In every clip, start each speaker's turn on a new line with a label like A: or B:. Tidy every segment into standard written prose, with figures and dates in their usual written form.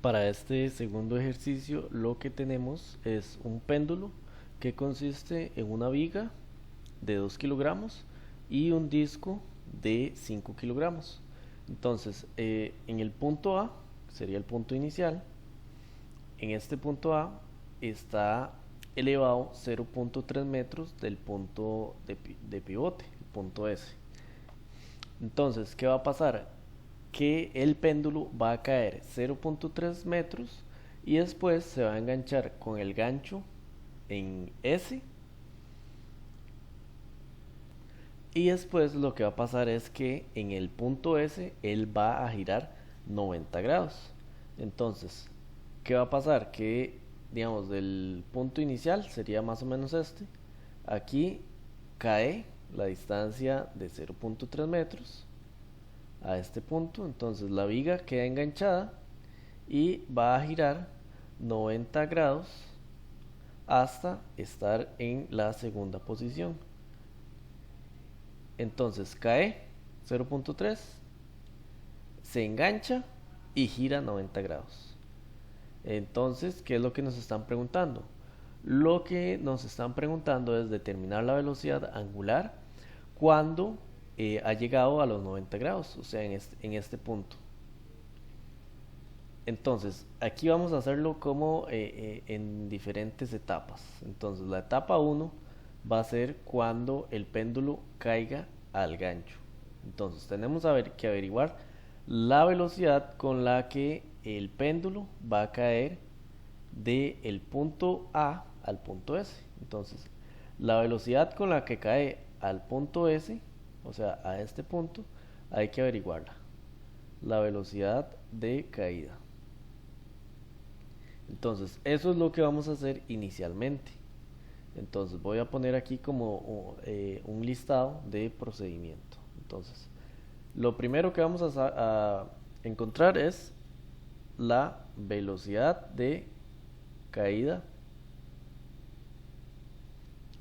A: Para este segundo ejercicio lo que tenemos es un péndulo que consiste en una viga de 2 kilogramos y un disco de 5 kilogramos. Entonces, en el punto A, sería el punto inicial, en este punto A está elevado 0.3 metros del punto de pivote, el punto S. Entonces, ¿qué va a pasar? Que el péndulo va a caer 0.3 metros y después se va a enganchar con el gancho en S, y después lo que va a pasar es que en el punto S él va a girar 90 grados. Entonces, ¿qué va a pasar? Que digamos del punto inicial sería más o menos este. Aquí cae la distancia de 0.3 metros a este punto, entonces la viga queda enganchada y va a girar 90 grados hasta estar en la segunda posición. Entonces cae 0.3, se engancha y gira 90 grados. Entonces, ¿qué es lo que nos están preguntando? Lo que nos están preguntando es determinar la velocidad angular cuando ha llegado a los 90 grados, o sea, en este punto. Entonces, aquí vamos a hacerlo como en diferentes etapas. Entonces, la etapa uno va a ser cuando el péndulo caiga al gancho. Entonces, tenemos que averiguar la velocidad con la que el péndulo va a caer del punto A al punto S. Entonces, la velocidad con la que cae al punto S, o sea, a este punto, hay que averiguarla. La velocidad de caída. Entonces, eso es lo que vamos a hacer inicialmente. Entonces, voy a poner aquí como un listado de procedimiento. Entonces, lo primero que vamos a encontrar es la velocidad de caída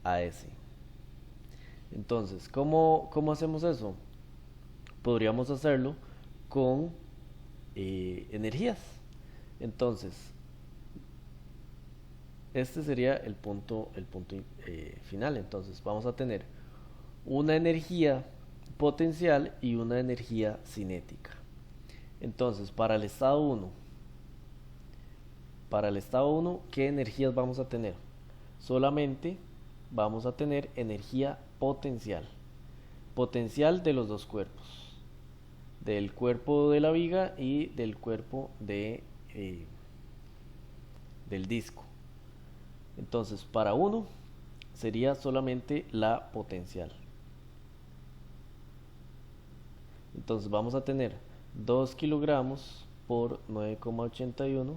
A: a S. Entonces, ¿cómo hacemos eso? Podríamos hacerlo con energías. Entonces, este sería el punto final. Entonces, vamos a tener una energía potencial y una energía cinética. Entonces, para el estado 1, ¿qué energías vamos a tener? Solamente vamos a tener energía potencial. Potencial de los dos cuerpos. Del cuerpo de la viga y del cuerpo del disco. Entonces, para uno sería solamente la potencial. Entonces vamos a tener 2 kilogramos por 9,81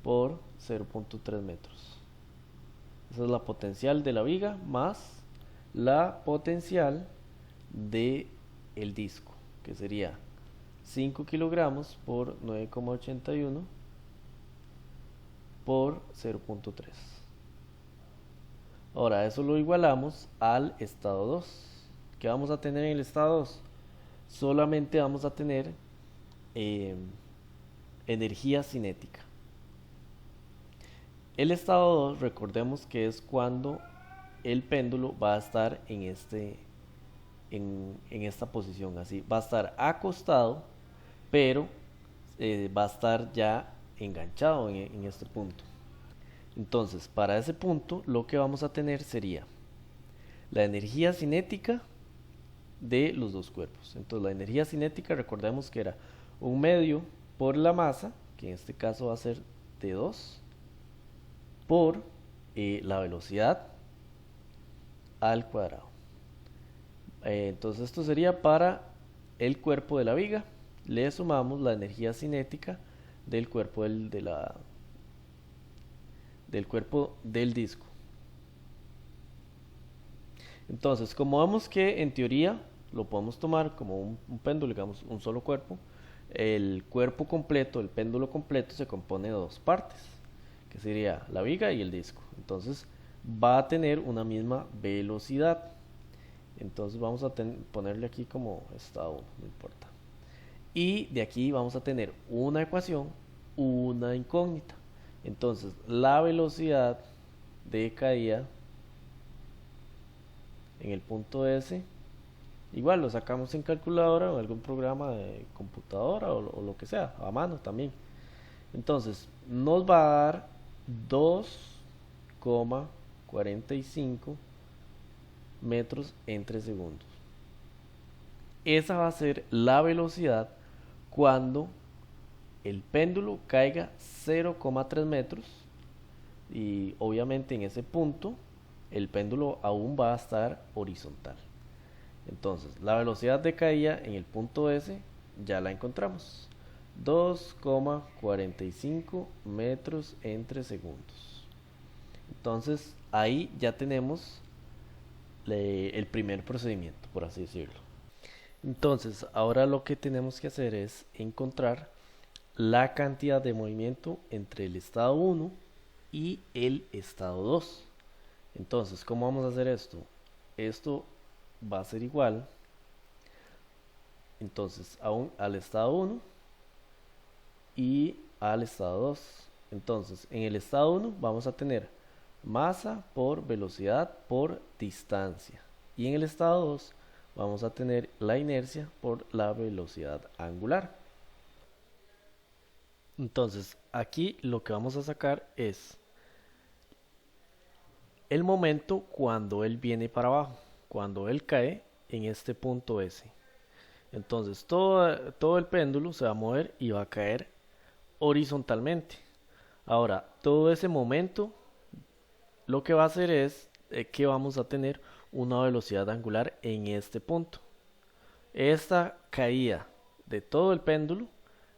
A: por 0.3 metros. Esa es la potencial de la viga más la potencial de el disco, que sería 5 kilogramos por 9,81 por 0.3. Ahora eso lo igualamos al estado 2. ¿Qué vamos a tener en el estado 2? Solamente vamos a tener eh, energía cinética. El estado 2, recordemos que es cuando el péndulo va a estar en esta posición, así. Va a estar acostado, pero va a estar ya enganchado en este punto. Entonces, para ese punto, lo que vamos a tener sería la energía cinética de los dos cuerpos. Entonces, la energía cinética, recordemos que era un medio por la masa, que en este caso va a ser T2, por la velocidad al cuadrado. Entonces, esto sería para el cuerpo de la viga. Le sumamos la energía cinética del cuerpo del cuerpo del disco. Entonces, como vemos que en teoría lo podemos tomar como un péndulo, digamos, un solo cuerpo, el cuerpo completo, el péndulo completo, se compone de dos partes, que sería la viga y el disco. Entonces, va a tener una misma velocidad. Entonces, vamos a ponerle aquí como estado 1, no importa. Y de aquí vamos a tener una ecuación una incógnita. Entonces, la velocidad de caída en el punto S, igual lo sacamos en calculadora o en algún programa de computadora o lo que sea, a mano también. Entonces, nos va a dar 2,45 metros entre segundos. Esa va a ser la velocidad cuando el péndulo caiga 0,3 metros y obviamente en ese punto el péndulo aún va a estar horizontal. Entonces, la velocidad de caída en el punto S ya la encontramos. 2,45 metros entre segundos. Entonces, ahí ya tenemos el primer procedimiento, por así decirlo. Entonces, ahora lo que tenemos que hacer es encontrar la cantidad de movimiento entre el estado 1 y el estado 2. Entonces, ¿cómo vamos a hacer esto? Esto va a ser igual, entonces, al estado 1 y al estado 2. Entonces, en el estado 1 vamos a tener masa por velocidad por distancia. Y en el estado 2 vamos a tener la inercia por la velocidad angular. Entonces, aquí lo que vamos a sacar es el momento cuando él viene para abajo, cuando él cae en este punto S. Entonces, todo el péndulo se va a mover y va a caer horizontalmente. Ahora, todo ese momento lo que va a hacer es que vamos a tener una velocidad angular en este punto. Esta caída de todo el péndulo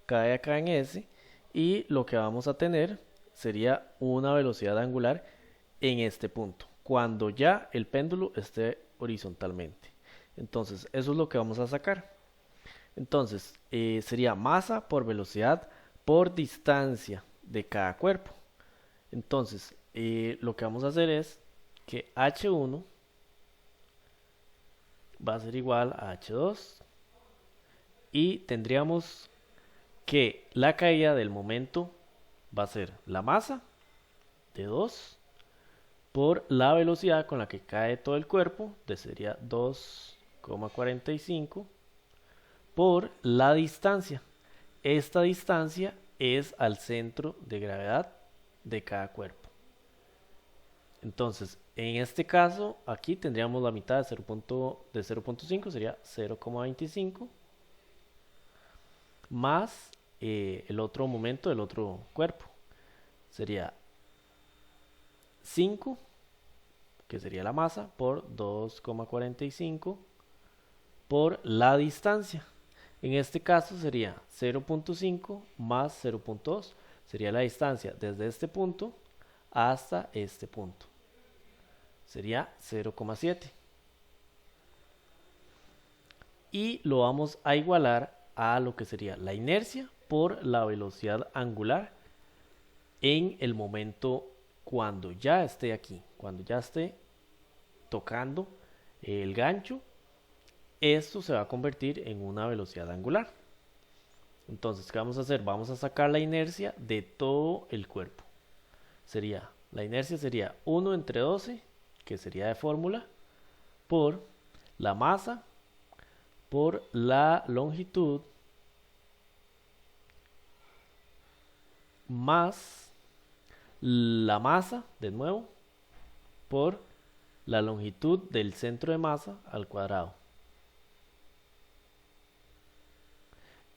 A: cae acá en S y lo que vamos a tener sería una velocidad angular en este punto, cuando ya el péndulo esté horizontalmente. Entonces, eso es lo que vamos a sacar. Entonces, sería masa por velocidad por distancia de cada cuerpo. Entonces, lo que vamos a hacer es que H1 va a ser igual a H2 y tendríamos que la caída del momento va a ser la masa de 2 por la velocidad con la que cae todo el cuerpo, que sería 2,45 por la distancia. Esta distancia es al centro de gravedad de cada cuerpo. Entonces, en este caso, aquí tendríamos la mitad de 0.5, sería 0,25, más el otro momento del otro cuerpo. Sería 5, que sería la masa, por 2,45 por la distancia. En este caso sería 0.5 más 0.2, sería la distancia desde este punto hasta este punto. Sería 0,7. Y lo vamos a igualar a lo que sería la inercia por la velocidad angular en el momento cuando ya esté aquí, cuando ya esté tocando el gancho. Esto se va a convertir en una velocidad angular. Entonces, ¿qué vamos a hacer? Vamos a sacar la inercia de todo el cuerpo. La inercia sería 1 entre 12, que sería de fórmula, por la masa, por la longitud, más la masa, de nuevo, por la longitud del centro de masa al cuadrado.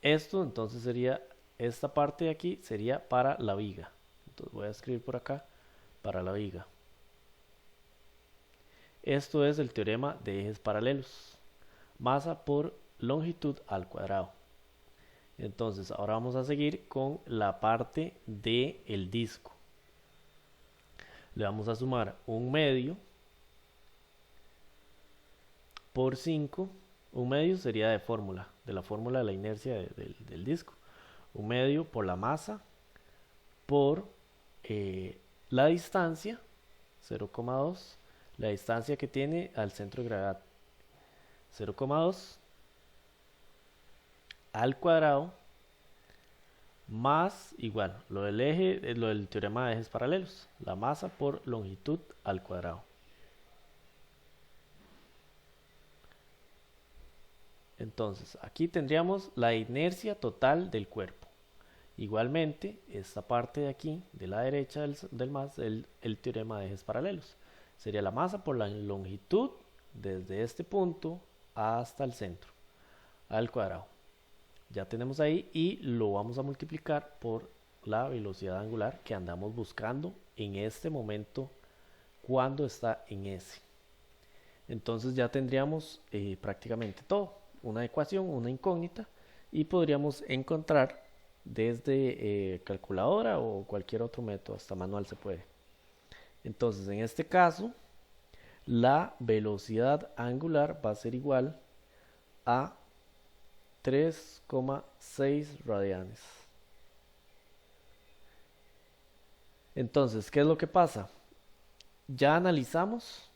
A: Esto entonces sería, esta parte de aquí sería para la viga. Entonces voy a escribir por acá, para la viga. Esto es el teorema de ejes paralelos. Masa por longitud al cuadrado. Entonces ahora vamos a seguir con la parte del disco. Le vamos a sumar un medio por 5. Un medio sería de fórmula, de la fórmula de la inercia del disco. Un medio por la masa por la distancia, 0,2, la distancia que tiene al centro de gravedad, 0,2 al cuadrado más igual, lo del eje, lo del teorema de ejes paralelos, la masa por longitud al cuadrado. Entonces, aquí tendríamos la inercia total del cuerpo. Igualmente, esta parte de aquí, de la derecha del más, el teorema de ejes paralelos. Sería la masa por la longitud desde este punto hasta el centro, al cuadrado. Ya tenemos ahí y lo vamos a multiplicar por la velocidad angular que andamos buscando en este momento cuando está en S. Entonces ya tendríamos prácticamente todo, una ecuación, una incógnita, y podríamos encontrar desde calculadora o cualquier otro método, hasta manual se puede. Entonces en este caso, la velocidad angular va a ser igual a 3,6 radianes. Entonces, ¿qué es lo que pasa? Ya analizamos,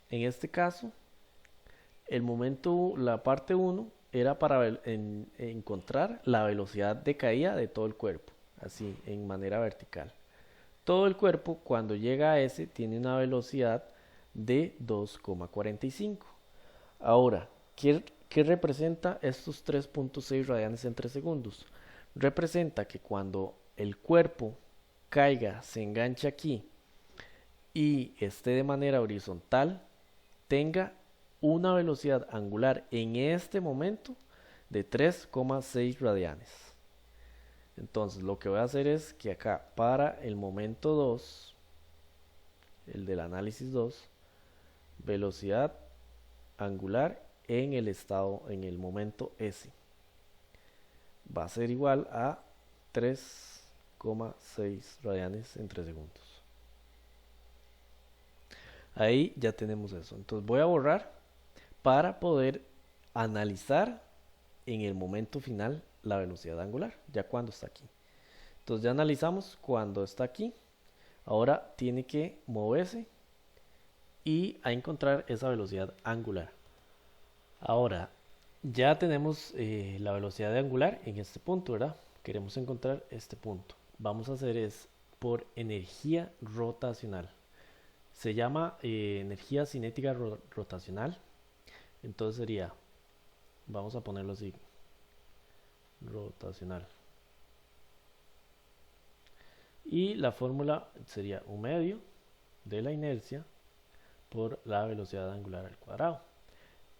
A: en este caso, el momento, la parte 1 era para encontrar la velocidad de caída de todo el cuerpo, así, en manera vertical. Todo el cuerpo, cuando llega a S, tiene una velocidad de 2,45. Ahora, ¿qué representa estos 3,6 radianes entre segundos? Representa que cuando el cuerpo caiga, se enganche aquí y esté de manera horizontal, tenga una velocidad angular en este momento de 3,6 radianes. Entonces lo que voy a hacer es que acá para el momento 2, el del análisis 2, velocidad angular en el estado, en el momento S, va a ser igual a 3,6 radianes entre segundos. Ahí ya tenemos eso. Entonces voy a borrar para poder analizar en el momento final la velocidad angular, ya cuando está aquí. Entonces ya analizamos cuando está aquí. Ahora tiene que moverse y a encontrar esa velocidad angular. Ahora ya tenemos la velocidad angular en este punto, ¿verdad? Queremos encontrar este punto. Vamos a hacer es por energía rotacional. Se llama energía cinética rotacional. Entonces sería, vamos a ponerlo así, rotacional. Y la fórmula sería un medio de la inercia por la velocidad angular al cuadrado.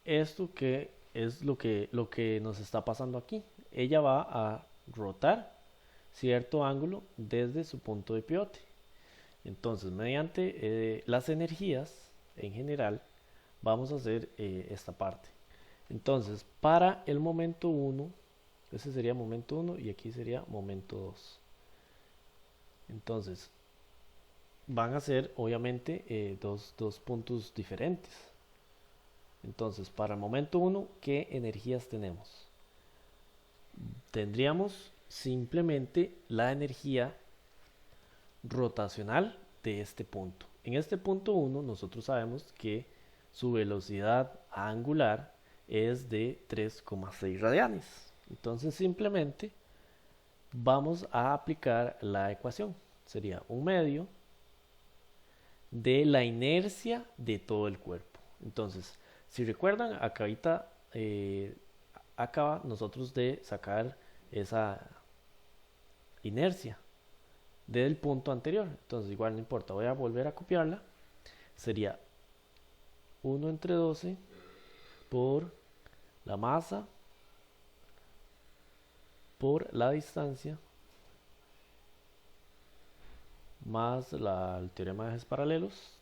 A: Esto que es lo que nos está pasando aquí. Ella va a rotar cierto ángulo desde su punto de pivote. Entonces, mediante las energías en general, vamos a hacer esta parte. Entonces, para el momento 1, ese sería momento 1 y aquí sería momento 2. Entonces, van a ser obviamente dos puntos diferentes. Entonces, para el momento 1, ¿qué energías tenemos? Tendríamos simplemente la energía rotacional de este punto. En este punto 1 nosotros sabemos que su velocidad angular es de 3,6 radianes. Entonces simplemente vamos a aplicar la ecuación. Sería un medio de la inercia de todo el cuerpo. Entonces, si recuerdan, acá ahorita acaba nosotros de sacar esa inercia del punto anterior. Entonces igual no importa, voy a volver a copiarla. Sería 1 entre 12 por la masa por la distancia más el teorema de ejes paralelos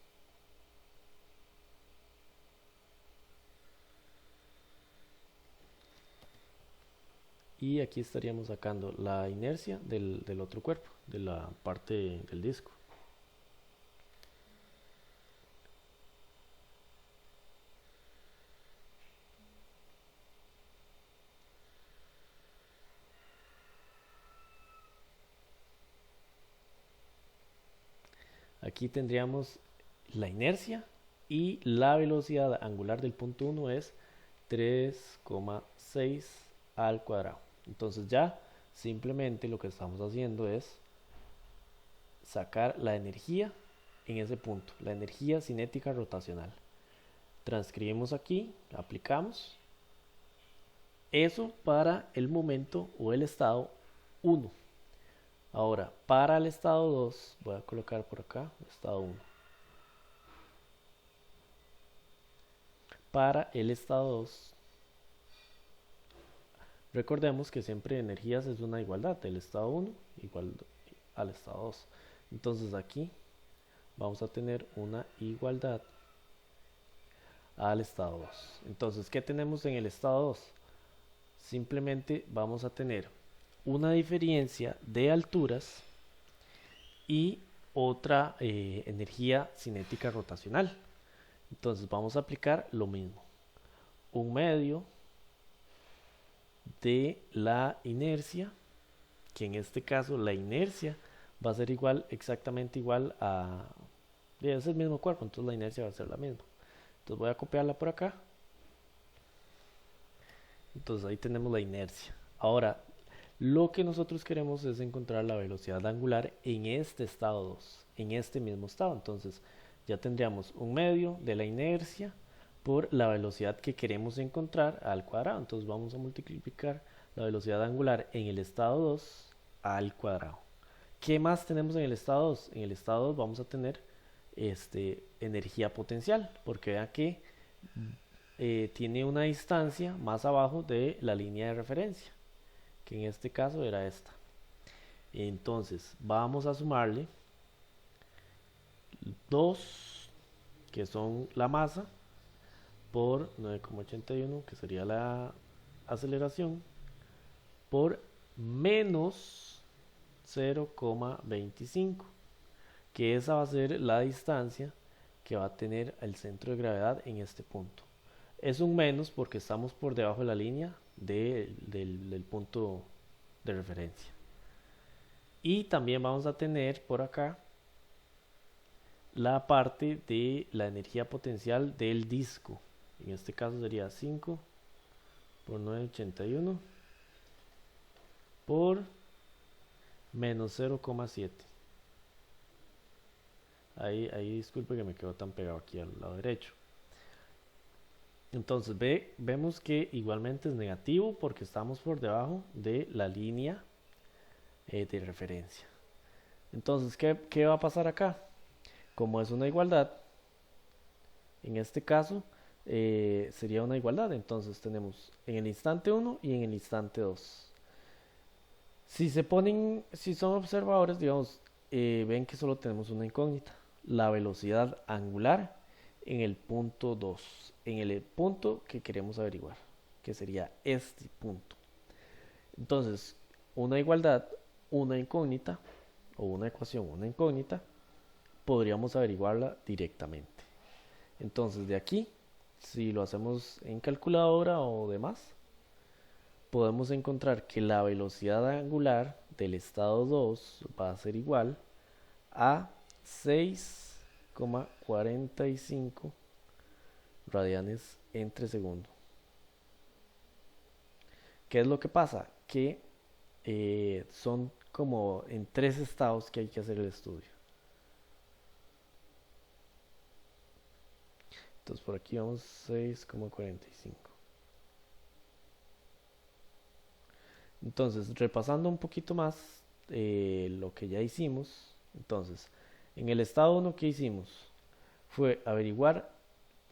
A: y aquí estaríamos sacando la inercia del otro cuerpo, de la parte del disco. Aquí tendríamos la inercia y la velocidad angular del punto 1 es 3,6 al cuadrado. Entonces ya simplemente lo que estamos haciendo es sacar la energía en ese punto, la energía cinética rotacional. Transcribimos aquí, aplicamos eso para el momento o el estado 1. Ahora, para el estado 2, voy a colocar por acá, estado 1. Para el estado 2, recordemos que siempre energías es una igualdad, el estado 1 igual al estado 2. Entonces aquí vamos a tener una igualdad al estado 2. Entonces, ¿qué tenemos en el estado 2? Simplemente vamos a tener una diferencia de alturas y otra energía cinética rotacional. Entonces vamos a aplicar lo mismo, un medio de la inercia, que en este caso la inercia va a ser igual, exactamente igual a, es el mismo cuerpo, entonces la inercia va a ser la misma. Entonces voy a copiarla por acá. Entonces ahí tenemos la inercia. Ahora, lo que nosotros queremos es encontrar la velocidad angular en este estado 2, en este mismo estado. Entonces ya tendríamos un medio de la inercia por la velocidad que queremos encontrar al cuadrado. Entonces vamos a multiplicar la velocidad angular en el estado 2 al cuadrado. ¿Qué más tenemos en el estado 2? En el estado 2 vamos a tener energía potencial, porque vean que tiene una distancia más abajo de la línea de referencia, que en este caso era esta. Entonces vamos a sumarle 2, que son la masa, por 9,81, que sería la aceleración, por menos 0,25, que esa va a ser la distancia que va a tener el centro de gravedad en este punto. Es un menos porque estamos por debajo de la línea del punto de referencia. Y también vamos a tener por acá la parte de la energía potencial del disco. En este caso sería 5 por 981 por menos 0,7. Ahí disculpe que me quedó tan pegado aquí al lado derecho. Entonces vemos que igualmente es negativo porque estamos por debajo de la línea de referencia. Entonces, ¿qué va a pasar acá? Como es una igualdad, en este caso sería una igualdad. Entonces tenemos en el instante 1 y en el instante 2. Si son observadores, digamos, ven que solo tenemos una incógnita, la velocidad angular en el punto 2, en el punto que queremos averiguar, que sería este punto. Entonces, una igualdad, una incógnita, o una ecuación, una incógnita, podríamos averiguarla directamente. Entonces, de aquí, si lo hacemos en calculadora o demás, podemos encontrar que la velocidad angular del estado 2 va a ser igual a 6,45 radianes entre segundo. ¿Qué es lo que pasa? Que son como en 3 estados que hay que hacer el estudio. Entonces por aquí vamos 6,45. Entonces, repasando un poquito más lo que ya hicimos, entonces, en el estado 1 que hicimos fue averiguar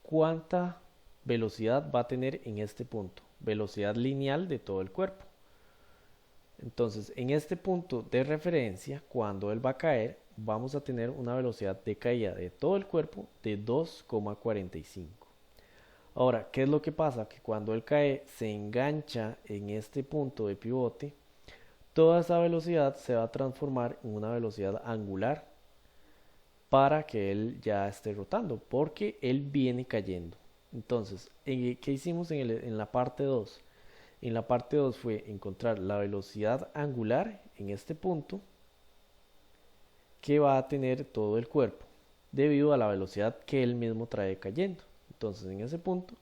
A: cuánta velocidad va a tener en este punto, velocidad lineal de todo el cuerpo. Entonces, en este punto de referencia, cuando él va a caer, vamos a tener una velocidad de caída de todo el cuerpo de 2,45. Ahora, ¿qué es lo que pasa? Que cuando él cae, se engancha en este punto de pivote, toda esa velocidad se va a transformar en una velocidad angular para que él ya esté rotando, porque él viene cayendo. Entonces, ¿qué hicimos en la parte 2? En la parte 2 fue encontrar la velocidad angular en este punto que va a tener todo el cuerpo, debido a la velocidad que él mismo trae cayendo. Entonces, en ese punto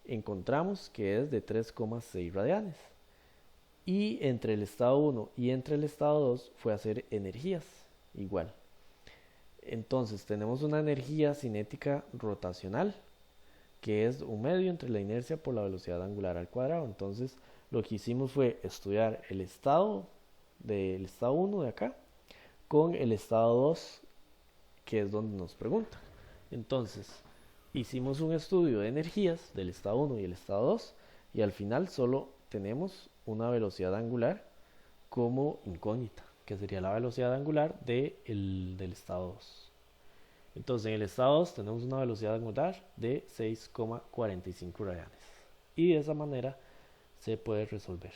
A: encontramos que es de 3,6 radianes. Y entre el estado 1 y entre el estado 2 fue hacer energías igual. Entonces tenemos una energía cinética rotacional, que es un medio entre la inercia por la velocidad angular al cuadrado. Entonces lo que hicimos fue estudiar el estado del estado 1 de acá con el estado 2, que es donde nos pregunta. Entonces hicimos un estudio de energías del estado 1 y el estado 2 y al final solo tenemos una velocidad angular como incógnita, que sería la velocidad angular del estado 2. Entonces en el estado 2 tenemos una velocidad angular de 6,45 radianes. Y de esa manera se puede resolver.